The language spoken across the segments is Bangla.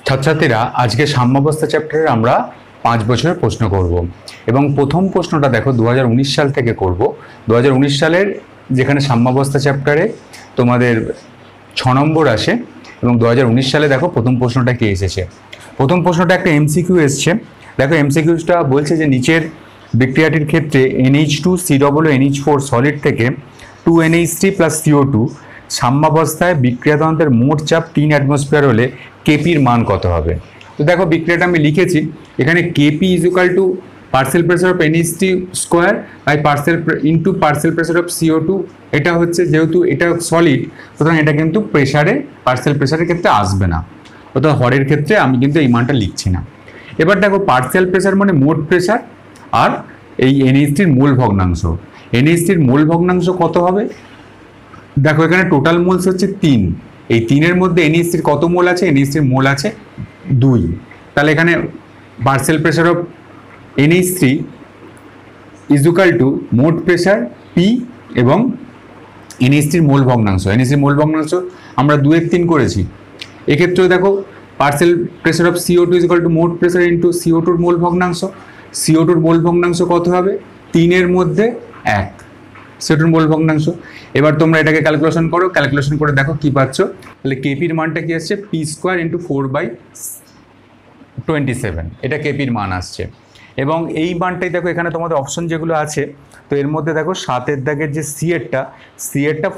ছাত্রছাত্রীরা আজকে সাম্যাবস্থা চ্যাপ্টারের আমরা 5 বছরের প্রশ্ন করব এবং প্রথম প্রশ্নটা দেখো 2019 সাল থেকে করব। 2019 সালের যেখানে সাম্যাবস্থা চ্যাপ্টারে তোমাদের 6 নম্বর আসে এবং 2019 সালে দেখো প্রথম প্রশ্নটা কি এসেছে। প্রথম প্রশ্নটা একটা এমসিকিউ এসছে। দেখো এমসিকিউটা বলছে যে নিচের বিক্রিয়াটির ক্ষেত্রে NH2COONH4 সলিড থেকে 2NH3 + CO2 সাম্যাবস্থায় বিক্রিয়াতন্ত্রের মোট চাপ 3 অ্যাটমসফিয়ার হলে কেপির মান কত হবে। তো দেখো বিক্রিয়াটা আমি লিখেছি এখানে KP = partial pressure of NH3 square by partial pressure of CO2। এটা হচ্ছে যেহেতু এটা সলিড সুতরাং এটা কিন্তু প্রেসারে পার্সেল প্রেসারের ক্ষেত্রে আসবে না, অর্থাৎ হরের ক্ষেত্রে আমি কিন্তু এই মানটা লিখছি না। এবার দেখো পার্সেল প্রেসার মানে মোট প্রেসার আর এই NH3 মোল ভগ্নাংশ। NH3 মোল ভগ্নাংশ কত হবে? দেখো এখানে টোটাল মোলস হচ্ছে 3। এই 3-এর মধ্যে NH3 কত মোল আছে? NH3 মোল আছে 2। তাহলে এখানে পার্সেল প্রেসার অফ NH3 = মোট প্রেসার P এবং NH3 মোল ভগ্নাংশ। NH3 মোল ভগ্নাংশ আমরা 2/3 করেছি। এক্ষেত্রেও দেখো পার্সেল প্রেসার অফ CO2 = মোট প্রেসার ইন্টু CO2 মোল ভগ্নাংশ। CO2 মোল ভগ্নাংশ কত হবে? 3-এর মধ্যে 1 CO2 মোল ভগ্নাংশ। এবার তোমরা এটাকে ক্যালকুলেশন করো, ক্যালকুলেশন করে দেখো কি পাচ্ছ। তাহলে কেপির মানটা কি আসছে? P² × 4/27, এটা কেপির মান আসছে। এবং এই মানটাই দেখো এখানে তোমাদের অপশন যেগুলো আছে, তো এর মধ্যে দেখো 7-এর দাগের যে C-এরটা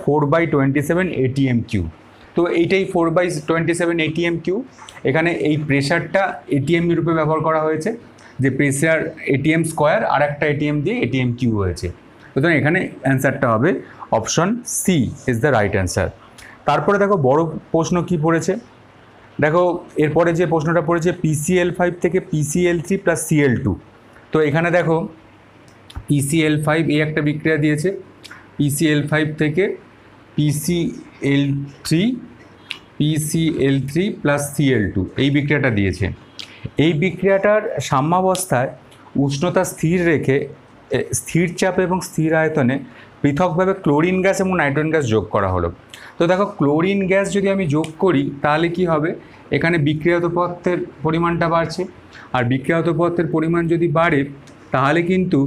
4/27 ATM3। তো এইটাই 4/27 ATM3। এখানে এই প্রেশারটা ATM রূপে ব্যবহার করা হয়েছে, যে প্রেসার ATM স্কোয়ার আর একটা ATM দিয়ে ATM3 হয়েছে। সুতরাং এখানে অ্যান্সারটা হবে option C is the right answer. তারপরে দেখো বড় প্রশ্ন কি পড়েছে, দেখো এরপরে যে প্রশ্নটা পড়েছে PCl5 থেকে PCl3 + Cl2। তো এখানে দেখো PCl5 এই একটা বিক্রিয়া দিয়েছে, PCl5 থেকে PCl3 + Cl2 এই বিক্রিয়াটা দিয়েছে। এই বিক্রিয়াটার সাম্যাবস্থায় উষ্ণতা স্থির রেখে স্থির চাপে এবং স্থির আয়তনে পৃথকভাবে ক্লোরিন গ্যাস এবং নাইট্রোজেন গ্যাস যোগ করা হলো। তো দেখো ক্লোরিন গ্যাস যদি আমি যোগ করি তাহলে কি হবে? এখানে বিক্রিয়াত পদার্থের পরিমাণটা বাড়ছে, আর বিক্রিয়াত পদার্থের পরিমাণ যদি বাড়ে তাহলে কিন্তু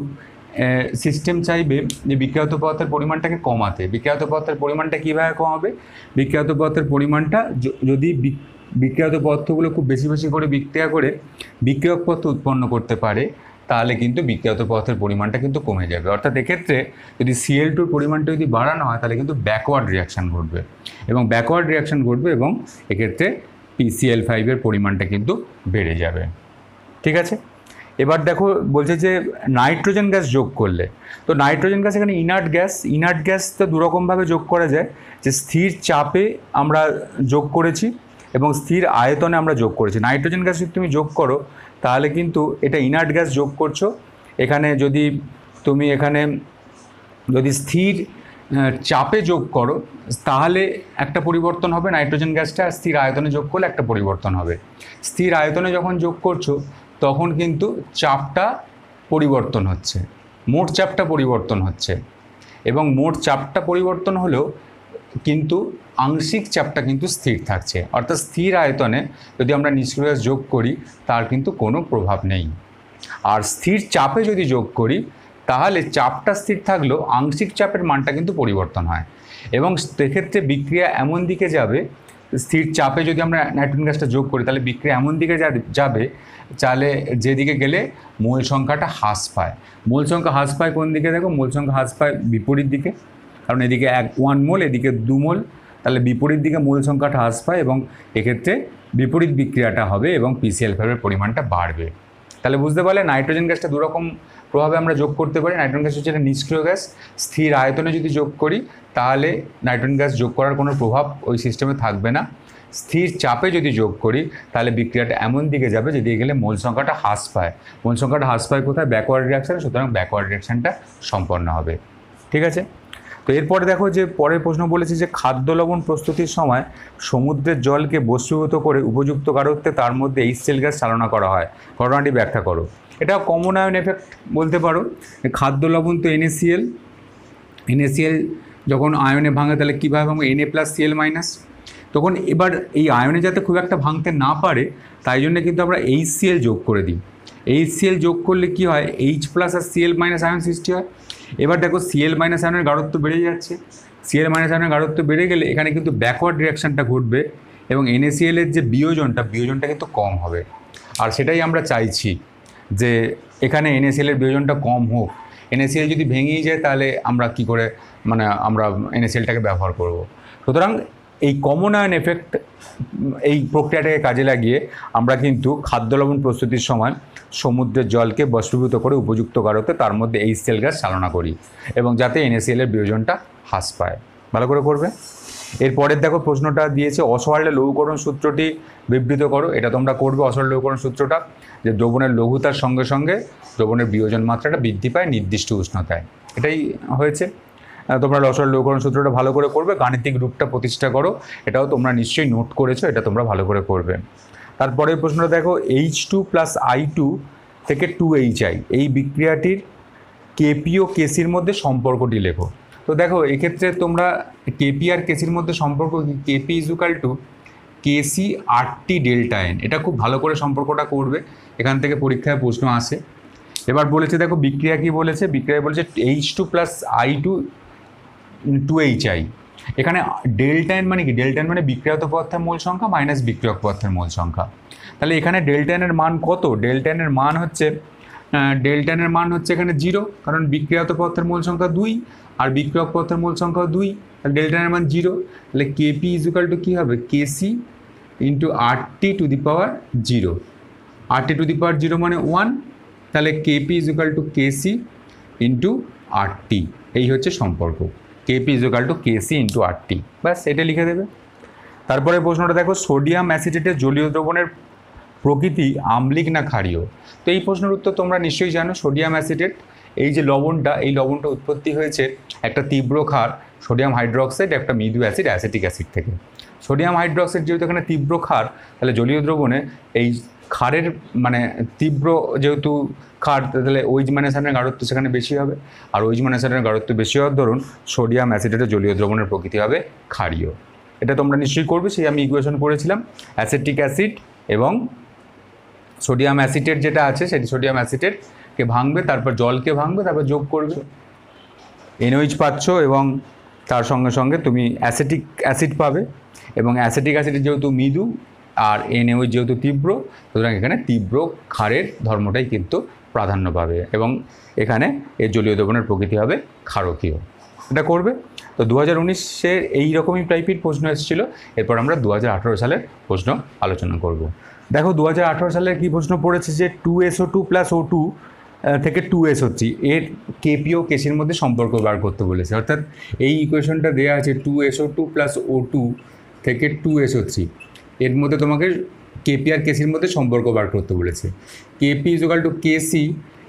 সিস্টেম চাইবে যে বিক্রিয়াত পদার্থের পরিমাণটাকে কমাতে। বিক্রিয়াত পদার্থের পরিমাণটা কীভাবে কমাবে? বিক্রিয়াত পদার্থের পরিমাণটা যদি বিক্রিয়াত পদার্থগুলো খুব বেশি বেশি করে বিক্রিয়া করে বিক্রিয়ক পদার্থ উৎপন্ন করতে পারে তাহলে কিন্তু বিক্রিয়াত পদার্থের পরিমাণটা কিন্তু কমে যাবে। অর্থাৎ এক্ষেত্রে যদি Cl2-র পরিমাণটা যদি বাড়ানো হয় তাহলে কিন্তু ব্যাকওয়ার্ড রিয়াকশান ঘটবে এবং এক্ষেত্রে PCl5-এর পরিমাণটা কিন্তু বেড়ে যাবে। ঠিক আছে, এবার দেখো বলছে যে নাইট্রোজেন গ্যাস যোগ করলে, তো নাইট্রোজেন গ্যাস এখানে ইনার্ট গ্যাস তো দুরকমভাবে যোগ করা যায়, যে স্থির চাপে আমরা যোগ করেছি এবং স্থির আয়তনে আমরা যোগ করেছি। নাইট্রোজেন গ্যাস যদি তুমি যোগ করো তাহলে কিন্তু এটা ইনার্ট গ্যাস যোগ করছো। এখানে যদি তুমি যদি স্থির চাপে যোগ করো তাহলে একটা পরিবর্তন হবে নাইট্রোজেন গ্যাসটা, আর স্থির আয়তনে যোগ করলে একটা পরিবর্তন হবে। স্থির আয়তনে যখন যোগ করছো তখন কিন্তু চাপটা পরিবর্তন হচ্ছে, মোট চাপটা পরিবর্তন হচ্ছে, এবং মোট চাপটা পরিবর্তন হলেও কিন্তু আংশিক চাপটা কিন্তু স্থির থাকছে। অর্থাৎ স্থির আয়তনে যদি আমরা নিষ্ক্রিয় গ্যাস যোগ করি তার কিন্তু কোনো প্রভাব নেই, আর স্থির চাপে যদি যোগ করি তাহলে চাপটা স্থির থাকলেও আংশিক চাপের মানটা কিন্তু পরিবর্তন হয়। এবং সেক্ষেত্রে বিক্রিয়া এমন দিকে যাবে, স্থির চাপে যদি আমরা নাইট্রোজেন গ্যাসটা যোগ করি তাহলে বিক্রিয়া এমন দিকে যাবে তাহলে যেদিকে গেলে মোল সংখ্যাটা হ্রাস পায়। মোল সংখ্যা হ্রাস পায় কোন দিকে? দেখো মোল সংখ্যা হ্রাস পায় বিপরীত দিকে, কারণ এদিকে 1 মোল এদিকে 2 মোল, তাহলে বিপরীত দিকে মোল সংখ্যাটা হ্রাস পায় এবং এক্ষেত্রে বিপরীত বিক্রিয়াটা হবে এবং PCl5-এর পরিমাণটা বাড়বে। তাহলে বুঝতে পারলে নাইট্রোজেন গ্যাসটা দুরকম প্রভাবে আমরা যোগ করতে পারি। নাইট্রোজেন গ্যাস হচ্ছে একটা নিষ্ক্রিয় গ্যাস, স্থির আয়তনে যদি যোগ করি তাহলে নাইট্রোজেন গ্যাস যোগ করার কোনো প্রভাব ওই সিস্টেমে থাকবে না। স্থির চাপে যদি যোগ করি তাহলে বিক্রিয়াটা এমন দিকে যাবে যেদিকে গেলে মোল সংখ্যাটা হ্রাস পায়। মোল সংখ্যাটা হ্রাস পায় কোথায়? ব্যাকওয়ার্ড রিয়াকশানে, সুতরাং ব্যাকওয়ার্ড রিয়াকশানটা সম্পন্ন হবে। ঠিক আছে, তো এরপরে দেখো যে পরের প্রশ্ন বলেছে যে খাদ্য লবণ প্রস্তুতির সময় সমুদ্রের জলকে বস্তুগত করে উপযুক্ত গাঢ়ত্বে তার মধ্যে HCl গ্যাস চালনা করা হয়, ঘটনাটি ব্যাখ্যা করো। এটা কমন আয়ন এফেক্ট বলতে পারো। খাদ্য লবণ তো NaCl যখন আয়নে ভাঙে তাহলে কীভাবে ভাঙবে? Na+Cl-। তখন এবার এই আয়নে যাতে খুব একটা ভাঙতে না পারে তাই জন্য কিন্তু আমরা HCl যোগ করে দিই। HCl যোগ করলে কি হয়, H প্লাস আর Cl মাইনাস আয়ন সৃষ্টি হয়। এবার দেখো Cl মাইনাস আয়নের গাঢ়ত্ব বেড়ে যাচ্ছে, Cl মাইনাস আয়নের গাঢ়ত্ব বেড়ে গেলে এখানে কিন্তু ব্যাকওয়ার্ড রিয়াকশানটা ঘটবে এবং NaCl এর যে বিয়োজনটা কিন্তু কম হবে। আর সেটাই আমরা চাইছি যে এখানে NaCl এর বিয়োজনটা কম হোক। NaCl যদি ভেঙেই যায় তাহলে আমরা কি করে মানে আমরা NaClটাকে ব্যবহার করব। সুতরাং এই কমন আয়ন এফেক্ট এই প্রক্রিয়াটাকে কাজে লাগিয়ে আমরা কিন্তু খাদ্য লবণ প্রস্তুতির সময় সমুদ্রের জলকে বাষ্পীভূত করে উপযুক্ত গাঢ়তে তার মধ্যে HCl গ্যাস চালনা করি এবং যাতে NaCl এর বিয়োজনটা হ্রাস পায়। ভালো করে করবে। এরপরের দেখো প্রশ্নটা দিয়েছে অসওয়াল্ডের লঘুকরণ সূত্রটি বিবৃত করো। এটা তোমরা করবে অসওয়াল্ড লঘুকরণ সূত্রটা, যে দ্রবণের লঘুতার সঙ্গে সঙ্গে দ্রবণের বিয়োজন মাত্রাটা বৃদ্ধি পায় নির্দিষ্ট উষ্ণতায়। এটাই হয়েছে। তোমরা অসওয়াল্ড লঘুকরণ সূত্রটা ভালো করে করবে, গাণিতিক রূপটা প্রতিষ্ঠা করো, এটাও তোমরা নিশ্চয়ই নোট করেছো, এটা তোমরা ভালো করে করবে। তারপরের প্রশ্নটা দেখো H2 প্লাস I2 থেকে 2HI এই বিক্রিয়াটির কেপি ও কেসির মধ্যে সম্পর্কটি লেখো। তো দেখো এক্ষেত্রে তোমরা কেপি আর কেসির মধ্যে সম্পর্ক কি, KP is equal to KC RT delta N, এটা খুব ভালো করে সম্পর্কটা করবে, এখান থেকে পরীক্ষায় প্রশ্ন আসে। এবার বলেছে দেখো বিক্রিয়া কি বলেছে, বিক্রিয়া বলেছে H2 প্লাস I2 2HI। এখানে ডেল্টা এন মানে কি, ডেল্টা এন মানে বিক্রিয়ত পদার্থের মোল সংখ্যা মাইনাস বিক্রিয়ক পদার্থের মোল সংখ্যা। তাহলে এখানে ডেল্টা এনের মান কত, ডেল্টা এনের মান হচ্ছে এখানে 0, কারণ বিক্রিয়ত পদার্থের মোল সংখ্যা 2 আর বিক্রিয়ক পদার্থের মোল সংখ্যা 2, তাহলে ডেল্টা এনের মান 0। তাহলে কেপি ইজুকাল টু কী হবে, KC into RT to the power 0, RT to the power 0 মানে 1, তাহলে KP is equal to KC into RT, এই হচ্ছে সম্পর্ক, KP is equal to KC into RT, ব্যাস এটা লিখে দেবে। তারপরে প্রশ্নটা দেখো সোডিয়াম অ্যাসিটেটের জলীয় দ্রবণের প্রকৃতি আম্লিক না ক্ষারীয়। তো এই প্রশ্নের উত্তর তোমরা নিশ্চয়ই জানো। সোডিয়াম অ্যাসিটেট এই যে লবণটা, এই লবণটা উৎপত্তি হয়েছে একটা তীব্র ক্ষার সোডিয়াম হাইড্রোক্সাইড, একটা মৃদু অ্যাসিড অ্যাসিটিক অ্যাসিড থেকে। সোডিয়াম হাইড্রোক্সাইড যেহেতু এখানে তীব্র ক্ষার, তাহলে জলীয় দ্রবণে এই ক্ষারের মানে তীব্র যেহেতু ক্ষার, তাহলে ওইচ মাইনাস আয়নের গাঢ়ত্ব সেখানে বেশি হবে, আর ওইচ মাইনাস আয়নের গাঢ়ত্ব বেশি হওয়ার ধরুন সোডিয়াম অ্যাসিটেটের জলীয় দ্রবণের প্রকৃতি হবে ক্ষারীয়। এটা তোমরা নিশ্চয়ই করবে, সেই আমি ইকুয়েশন করেছিলাম, অ্যাসিটিক অ্যাসিড এবং সোডিয়াম অ্যাসিটেট যেটা আছে সেটি সোডিয়াম অ্যাসিটেটকে ভাঙবে, তারপর জলকে ভাঙবে, তারপর যোগ করবে, NOH পাচ্ছ এবং তার সঙ্গে সঙ্গে তুমি অ্যাসিটিক অ্যাসিড পাবে এবং অ্যাসিটিক অ্যাসিডের যেহেতু মৃদু আর NOH যেহেতু তীব্র, সুতরাং এখানে তীব্র ক্ষারের ধর্মটাই কিন্তু প্রাধান্য পাবে এবং এখানে এর জলীয় দ্রবণের প্রকৃতি হবে ক্ষারকীয়। এটা করবে। তো 2019-এর এইরকমই টাইপের প্রশ্ন এসেছিলো। এরপর আমরা 2018 সালের প্রশ্ন আলোচনা করব। দেখো 2018 সালে কি প্রশ্ন পড়েছে যে 2SO2 প্লাস O2 থেকে 2SO3 এর কেপি ও কেসির মধ্যে সম্পর্ক বার করতে বলেছে। অর্থাৎ এই ইকুয়েশনটা দেওয়া আছে 2SO2 প্লাস O2 থেকে 2SO3 এর মধ্যে তোমাকে কেপি আর কেসির মধ্যে সম্পর্ক বার করতে বলেছে। KP is equal to KC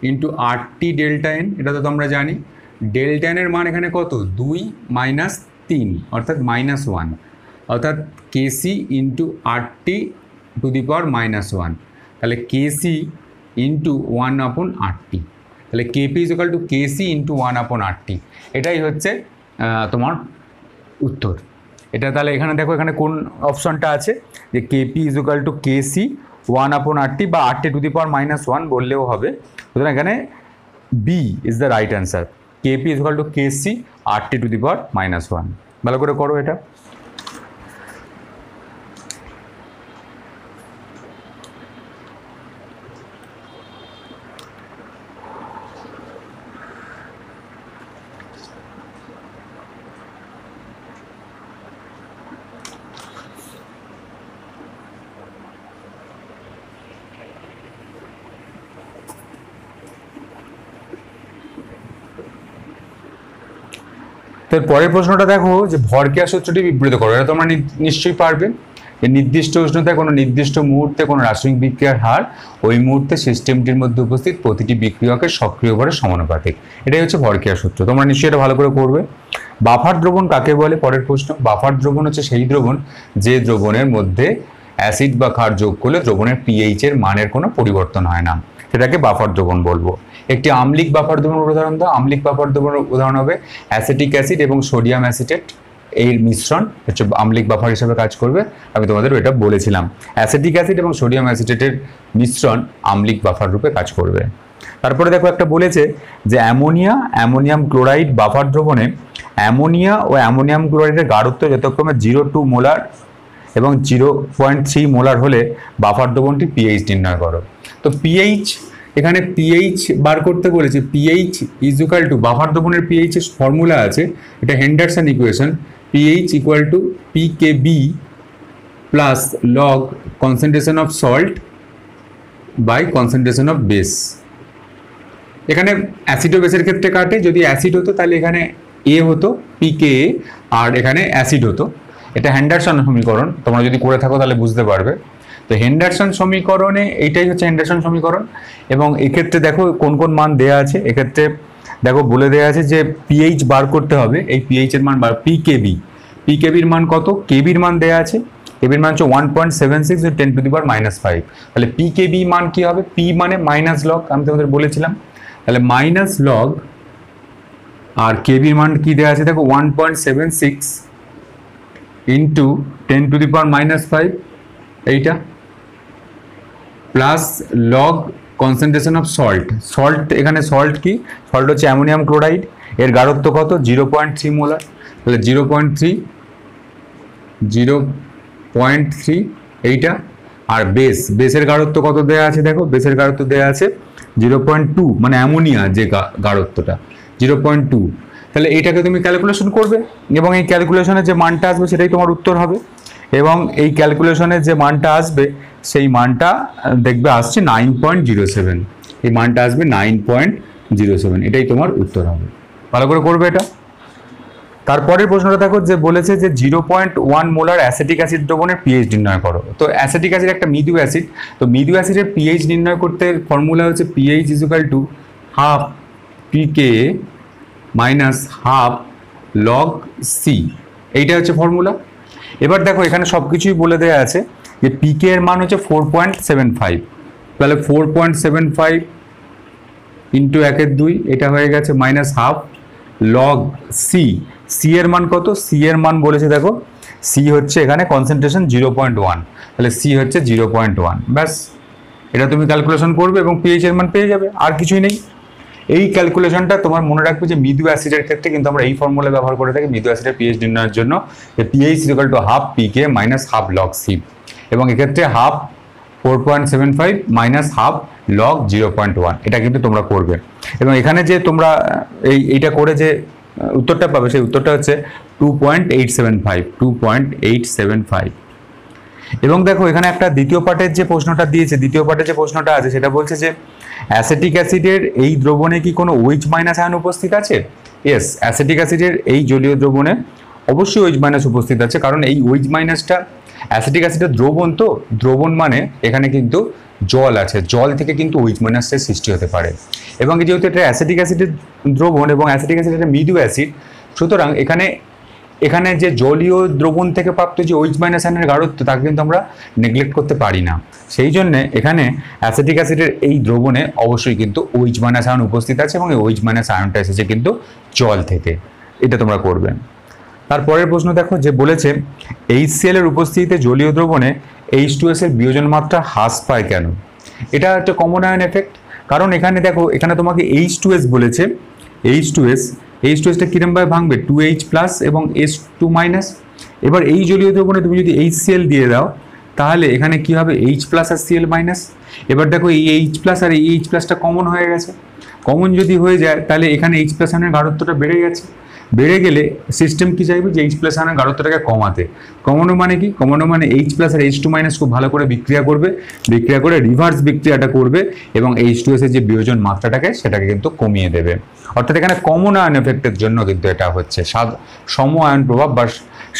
into RT delta N, এটা তো তোমরা জানি। ডেল্টা এনের মান এখানে কত, 2 মাইনাস 3 অর্থাৎ -1, অর্থাৎ KC into RT to the power -1, তাহলে কেসি ইন্টু 1/RT, তাহলে KP is equal to KC into 1/RT, এটাই হচ্ছে তোমার উত্তর। এটা তাহলে এখানে দেখো এখানে কোন অপশনটা আছে যে KP is equal to KC 1/RT বা RT টু দি পাওয়ার -1 বললেও হবে। সুতরাং এখানে B is the right answer, KP is equal to KC RT to the power -1। ভালো করে করো এটা। এর পরের প্রশ্নটা দেখো যে ভরক্রিয়া সূত্রটি বিবৃত করো। এটা তোমরা নিশ্চয়ই পারবে। নির্দিষ্ট উষ্ণতায় কোনো নির্দিষ্ট মুহূর্তে কোনো রাসায়নিক বিক্রিয়ার হার ওই মুহূর্তে সিস্টেমটির মধ্যে উপস্থিত প্রতিটি বিক্রিয়কের সক্রিয় ভরের সমানুপাতিক, এটাই হচ্ছে ভরক্রিয়া সূত্র। তোমরা নিশ্চয়ই এটা ভালো করে করবে। বাফার দ্রবণ কাকে বলে, পরের প্রশ্ন। বাফার দ্রবণ হচ্ছে সেই দ্রবণ যে দ্রবণের মধ্যে অ্যাসিড বা ক্ষার যোগ করলে দ্রবণের pH এর মানের কোনো পরিবর্তন হয় না, সেটাকে বাফার দ্রবণ বলবো। একটি আম্লিক বাফার দ্রবণের উদাহরণ দাও। আম্লিক বাফার দ্রবণের উদাহরণ হবে অ্যাসিটিক অ্যাসিড এবং সোডিয়াম অ্যাসিটেট, এর মিশ্রণ হচ্ছে আম্লিক বাফার হিসেবে কাজ করবে। আমি তোমাদের এটা বলেছিলাম, অ্যাসিটিক অ্যাসিড এবং সোডিয়াম অ্যাসিটেটের মিশ্রণ আম্লিক বাফার রূপে কাজ করবে। তারপরে দেখো একটা বলেছে যে অ্যামোনিয়াম ক্লোরাইড বাফার দ্রবণে অ্যামোনিয়া ও অ্যামোনিয়াম ক্লোরাইডের গাঢ়ত্ব যথাক্রমে 0.2 মোলার এবং 0.3 মোলার হলে বাফার দ্রবণটি পিএইচ নির্ণয় করো। তো পিএইচ, এখানে পিএইচ বার করতে বলেছে। PH is equal to, buffer দ্রবণের পিএইচ এর ফর্মুলা আছে, এটা Henderson equation, pH equal to pKb plus log concentration of salt by concentration of base. এখানে অ্যাসিড ও বেসের ক্ষেত্রে কাটে, যদি অ্যাসিড হতো তাহলে এখানে এ হতো পিকে, আর এখানে অ্যাসিড হতো। এটা হেন্ডারসন সমীকরণ, তোমরা যদি করে থাকো তাহলে বুঝতে পারবে। তো হেন্ডারসন সমীকরণে এইটাই হচ্ছে হেন্ডারসন সমীকরণ। এবং এক্ষেত্রে দেখো কোন কোন মান দেয়া আছে, এক্ষেত্রে দেখো বলে দেওয়া আছে যে পিএইচ বার করতে হবে, এই পিএইচ এর মান বার, পিকেবির মান কত, কেবির মান দেয়া আছে, কেবির মান হচ্ছে 1.76 10⁻⁻5। তাহলে পিকেবি মান কি হবে, পি মানে মাইনাস লগ, আমি তোমাদের বলেছিলাম, তাহলে মাইনাস লগ, আর কেবির মান কি দেওয়া আছে দেখো 1.76 ইন্টু 10⁻⁻5 এইটা, plus log concentration of salt, এখানে সল্ট কি, সল্ট হচ্ছে অ্যামোনিয়াম ক্লোরাইড, এর গাঢ়ত্ব কত 0.3 মোলার, তাহলে 0.3 এইটা। আর বেসের গাঢ়ত্ব কত দেওয়া আছে দেখো, বেসের গাঢ়ত্ব দেওয়া আছে 0.2, মানে অ্যামোনিয়া যে গাঢ়ত্বটা 0.2। তাহলে এইটাকে তুমি ক্যালকুলেশন করবে এবং এই ক্যালকুলেশনের যে মানটা আসবে সেটাই তোমার উত্তর হবে। এবং এই ক্যালকুলেশনের যে মানটা আসবে সেই মানটা দেখবে আসছে 9.07, এই মানটা আসবে 9.07, এটাই তোমার উত্তর হবে। ভালো করে করবে এটা। তারপরের প্রশ্নটা দেখো যে বলেছে যে 0.1 মোলার অ্যাসিটিক অ্যাসিড দ্রবণের পিএইচ নির্ণয় করো। তো অ্যাসিটিক অ্যাসিড একটা মৃদু অ্যাসিড, তো মৃদু অ্যাসিডের পিএইচ নির্ণয় করতে ফর্মুলা হচ্ছে pH is equal to half pK minus half log C, এইটা হচ্ছে ফর্মুলা। এবার দেখো এখানে সব কিছুই বলে দেওয়া আছে যে পিকে এর মান হচ্ছে 4.75, তাহলে 4.75 ইন্টু 1/2, এটা হয়ে গেছে minus half log C, C এর মান কত, সি এর মান বলেছে দেখো, সি হচ্ছে এখানে কনসেন্ট্রেশন 0.1, তাহলে সি হচ্ছে 0.1, ব্যাস এটা তুমি ক্যালকুলেশন করবে এবং পিএইচ এর মান পেয়ে যাবে, আর কিছুই নেই। এই ক্যালকুলেশনটা তোমার মনে রাখবে যে মৃদু অ্যাসিডের ক্ষেত্রে কিন্তু আমরা এই ফর্মুলা ব্যবহার করে থাকি মৃদু অ্যাসিডের পিএইচ নির্ণয়ের জন্য, যে pH is equal to half pK minus half log C, এবং এক্ষেত্রে হাফ 4.75 মাইনাস হাফ লগ 0.1, এটা কিন্তু তোমরা করবে। এবং এখানে যে তোমরা এইটা করে যে উত্তরটা পাবে সেই উত্তরটা হচ্ছে 2.875। এবং দেখো এখানে একটা দ্বিতীয় পার্টের যে প্রশ্নটা দিয়েছে, দ্বিতীয় পার্টের যে প্রশ্নটা আছে সেটা বলছে যে অ্যাসিটিক অ্যাসিডের এই দ্রবণে কি কোনো OH মাইনাস আয়ন উপস্থিত আছে? ইয়েস, অ্যাসিটিক অ্যাসিডের এই জলীয় দ্রবণে অবশ্যই OH মাইনাস উপস্থিত আছে, কারণ এই OH মাইনাসটা অ্যাসিটিক অ্যাসিডের দ্রবণ, তো দ্রবণ মানে এখানে কিন্তু জল আছে, জল থেকে কিন্তু OH মাইনাসের সৃষ্টি হতে পারে। এবং যেহেতু এটা অ্যাসিটিক অ্যাসিডের দ্রবণ এবং অ্যাসিটিক অ্যাসিড একটা মৃদু অ্যাসিড, সুতরাং এখানে যে জলীয় দ্রবণ থেকে প্রাপ্ত যে OH মাইনাস আয়নের গাঢ়ত্ব তাকে কিন্তু আমরা নেগলেক্ট করতে পারি না। সেই জন্য এখানে অ্যাসিটিক অ্যাসিডের এই দ্রবণে অবশ্যই কিন্তু OH মাইনাস আয়ন উপস্থিত আছে এবং এই OH মাইনাস আয়নটা এসেছে কিন্তু জল থেকে, এটা তোমরা করবে। তারপরের প্রশ্ন দেখো যে বলেছে HCl এর উপস্থিতিতে জলীয় দ্রবণে H2S এর বিয়োজন মাত্রা হ্রাস পায় কেন? এটা একটা কমন আয়ন এফেক্ট, কারণ এখানে দেখো এখানে তোমাকে H2S বলেছে, H2Sটা কিরমভাবে ভাঙবে, 2H প্লাস এবং H2 মাইনাস। এবার এই জলীয় দ্রবণে তুমি যদি HCl দিয়ে দাও তাহলে এখানে কি হবে, H প্লাস আর Cl মাইনাস। এবার দেখো এই H প্লাস আর এই H প্লাসটা কমন হয়ে গেছে, কমন যদি হয়ে যায় তাহলে এখানে H প্লাস আয়নের গাঢ়ত্বটা বেড়ে গেছে, বেড়ে গেলে সিস্টেম কি চাইবে যে H প্লাস আয়নের গাঢ়ত্বটাকে কমাতে। কমানো মানে কি, কমানো মানে H প্লাস আর H2 মাইনাস খুব ভালো করে বিক্রিয়া করবে, বিক্রিয়া করে রিভার্স বিক্রিয়াটা করবে এবং H2S এর যে বিয়োজন মাত্রাটাকে সেটাকে কিন্তু কমিয়ে দেবে। অর্থাৎ এখানে কমন আয়ন এফেক্টের জন্য কিন্তু এটা হচ্ছে, সম আয়ন প্রভাব বা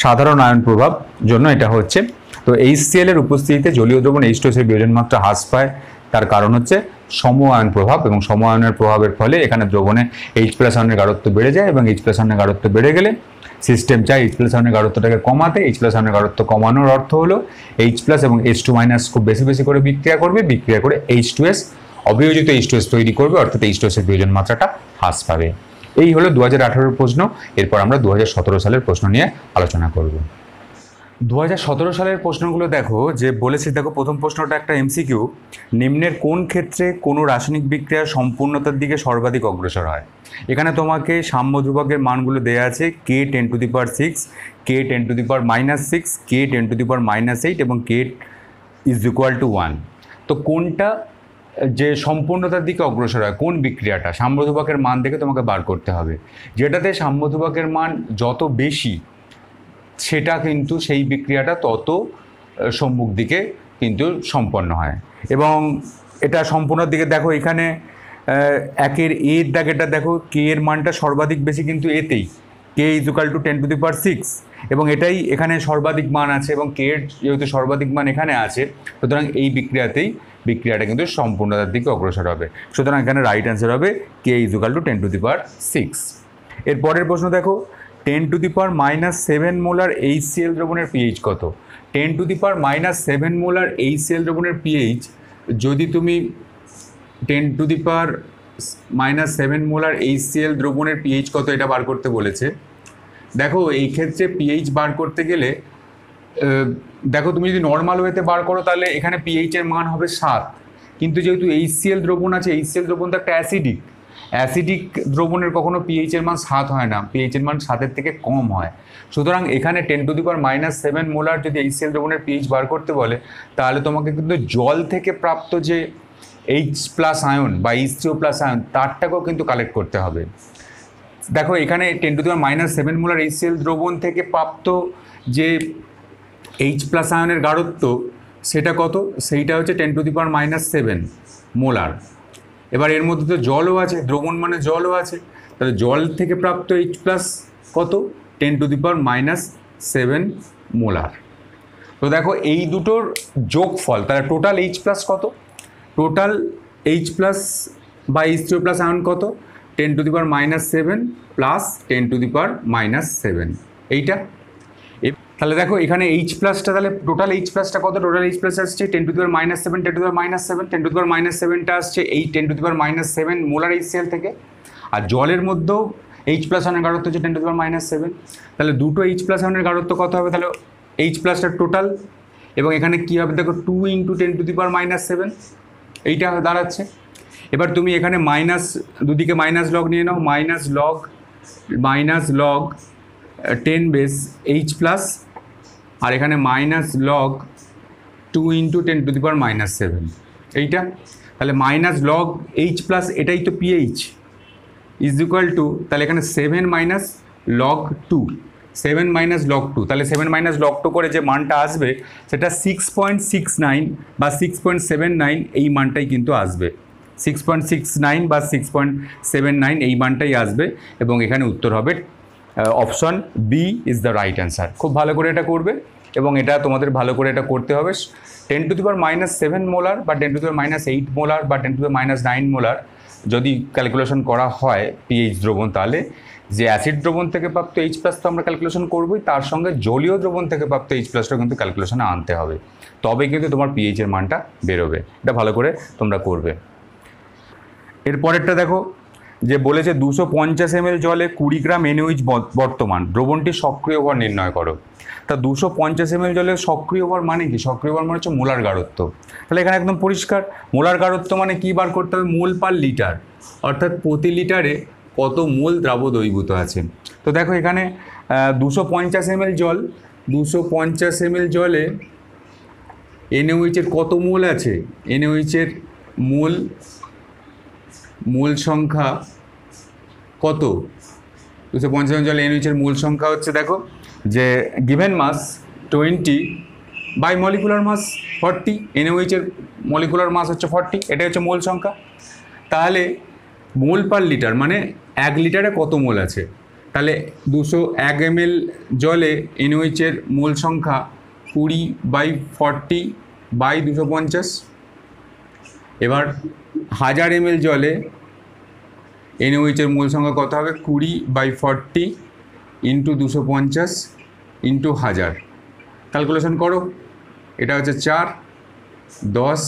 সাধারণ আয়ন প্রভাব জন্য এটা হচ্ছে। তো HCl এর উপস্থিতিতে জলীয় দ্রবণ H2S এর বিয়োজন মাত্রা হ্রাস পায়, তার কারণ হচ্ছে সম আয়ন প্রভাব, এবং সম আয়নের প্রভাবের ফলে এখানে দ্রবণে H প্লাস আয়নের গাঢ়ত্ব বেড়ে যায় এবং H প্লাস আয়নের গাঢ়ত্ব বেড়ে গেলে সিস্টেম চায় H প্লাস আয়নের গাঢ়ত্বটাকে কমাতে। H প্লাস আয়নের গাঢ়ত্ব কমানোর অর্থ হলো H প্লাস এবং H2 মাইনাস খুব বেশি বেশি করে বিক্রিয়া করবে, বিক্রিয়া করে H2S অবিয়োজিত H2S তৈরি করবে, অর্থাৎ H2S এর বিয়োজন মাত্রাটা হ্রাস পাবে। এই হলো 2018 প্রশ্ন। এরপর আমরা 2017 সালের প্রশ্ন নিয়ে আলোচনা করব। 2017 সালের প্রশ্নগুলো দেখো, যে বলেছি দেখো, প্রথম প্রশ্নটা একটা এমসিকিউ। নিম্নের কোন ক্ষেত্রে কোনো রাসায়নিক বিক্রিয়া সম্পূর্ণতার দিকে সর্বাধিক অগ্রসর হয়? এখানে তোমাকে সাম্য ধ্রুবকের মানগুলো দেওয়া আছে, কে 10⁶, কে 10⁻⁻6, কে 10⁻⁸ এবং কে =1। তো কোনটা যে সম্পূর্ণতার দিকে অগ্রসর হয়, কোন বিক্রিয়াটা, সাম্য ধ্রুবকের মান দেখে তোমাকে বার করতে হবে। যেটাতে সাম্য ধ্রুবকের মান যত বেশি, সেটা কিন্তু সেই বিক্রিয়াটা তত সম্মুখ দিকে কিন্তু সম্পন্ন হয়। এবং এটা সম্পূর্ণর দিকে দেখো, এখানে একের এর দাগেটা দেখো, কে এর মানটা সর্বাধিক বেশি কিন্তু এতেই, কে =10⁶, এবং এটাই এখানে সর্বাধিক মান আছে, এবং কে এর যেহেতু সর্বাধিক মান এখানে আছে, সুতরাং এই বিক্রিয়াটা কিন্তু সম্পূর্ণতার দিকে অগ্রসর হবে। সুতরাং এখানে রাইট অ্যান্সার হবে কে =10⁶। এর পরের প্রশ্ন দেখো, 10⁻⁻7 মোলার HCl দ্রবণের পিএইচ কত? 10⁻⁻7 মোলার HCl দ্রবণের পিএইচ, যদি তুমি 10⁻⁻7 মোলার HCl দ্রবণের পিএইচ কত এটা বার করতে বলেছে। দেখো এই ক্ষেত্রে পিএইচ বার করতে গেলে দেখো, তুমি যদি নর্মাল ওয়েতে বার করো তাহলে এখানে পিএইচের মান হবে 7, কিন্তু যেহেতু HCl দ্রবণ আছে, HCl দ্রবণ তো একটা অ্যাসিডিক দ্রবণের কখনো পিএইচের মান 7 হয় না, পিএইচের মান 7-এর থেকে কম হয়। সুতরাং এখানে 10⁻⁻7 মোলার যদি HCl দ্রবণের পিএইচ বার করতে বলে, তাহলে তোমাকে কিন্তু জল থেকে প্রাপ্ত যে H+ আয়ন বা H3O+ আয়ন, তারটাকেও কিন্তু কালেক্ট করতে হবে। দেখো এখানে 10⁻⁻7 মোলার HCl দ্রবণ থেকে প্রাপ্ত যে H+ আয়নের গাঢ়ত্ব, সেটা কত? সেইটা হচ্ছে 10⁻⁻7 মোলার। এবার এর মধ্যে তো জলও আছে, দ্রবণ মানে জলও আছে, তাহলে জল থেকে প্রাপ্ত H+ কত? 10⁻7 মোলার। তো দেখো এই দুটোর যোগফল, তাহলে টোটাল H+ কত? টোটাল H+ বা H3O+ আয়ন কত? 10⁻7 প্লাস 10⁻7, এইটা। তাহলে দেখো এখানে H+টা, তাহলে টোটাল H+টা কত? টোটাল H+ আসছে 10⁻7, 10⁻7, 10⁻7টা আসছে এই 10⁻7 মোলার HCl থেকে, আর জলের মধ্যেও H+ আয়নের গাঢ়ত্ব হচ্ছে 10⁻7। তাহলে দুটো H+ আয়নের গাঢ়ত্ব কত হবে? তাহলে H+টার টোটাল, এবং এখানে কী হবে দেখো, 2 × 10⁻7, এইটা দাঁড়াচ্ছে। এবার তুমি এখানে দুদিকে মাইনাস লগ নিয়ে নাও, মাইনাস লগ 10 বেস H+, আর এখানে -log 2 × 10⁻7, এইটা। তাহলে -log H+, এটাই তো পিএইচ, = তাহলে এখানে 7 - log 2, 7 - log 2, তাহলে 7 - log 2 করে যে মানটা আসবে সেটা 6.69 বা 6.79, এই মানটাই কিন্তু আসবে। 6.69 বা 6.79 এই মানটাই আসবে, এবং এখানে উত্তর হবে option B is the right answer. খুব ভালো করে এটা করবে, এবং এটা তোমাদের ভালো করে এটা করতে হবে। 10⁻7 মোলার বা 10⁻8 মোলার বা 10⁻9 মোলার যদি ক্যালকুলেশন করা হয় পিএইচ দ্রবণ, তাহলে যে অ্যাসিড দ্রবণ থেকে প্রাপ্ত H+ তো আমরা ক্যালকুলেশন করবোই, তার সঙ্গে জলীয় দ্রবণ থেকে প্রাপ্ত H+টাও কিন্তু ক্যালকুলেশনে আনতে হবে, তবে কিন্তু তোমার পিএইচের মানটা বেরোবে। এটা ভালো করে তোমরা করবে। এরপরেরটা দেখো, যে বলেছে 250 ml জলে 20 গ্রাম NaOH বর্তমান, দ্রবণটির সক্রিয় ভর নির্ণয় করো। তা 250 ml জলের সক্রিয় ভর মানে কি? সক্রিয় ভর মানে হচ্ছে মোলার গাঢ়ত্ব। তাহলে এখানে একদম পরিষ্কার, মোলার গাঢ়ত্ব মানে কি বার করতে হবে? মোল পার লিটার, অর্থাৎ প্রতি লিটারে কত মোল দ্রাব দ্রবীভূত আছে। তো দেখো এখানে 250 ml জল, 250 ml জলে NaOH-এর কত মোল আছে? NaOH-এর মোল সংখ্যা কত? 250 ml জলে NaOH-এর মোল সংখ্যা হচ্ছে, দেখো যে given mass 20 by molecular mass 40, NaOH-এর মলিকুলার মাস হচ্ছে 40, এটাই হচ্ছে মোল সংখ্যা। তাহলে মোল পার লিটার মানে 1 লিটারে কত মোল আছে? তাহলে 201 ml জলে NaOH-এর মোল সংখ্যা 20/40/250। এবার 1000 ml জলে NaOH-এর মোল সংখ্যা কত হবে? 20/40 × 250 × 1000। ক্যালকুলেশন করো, এটা হচ্ছে 4, 10,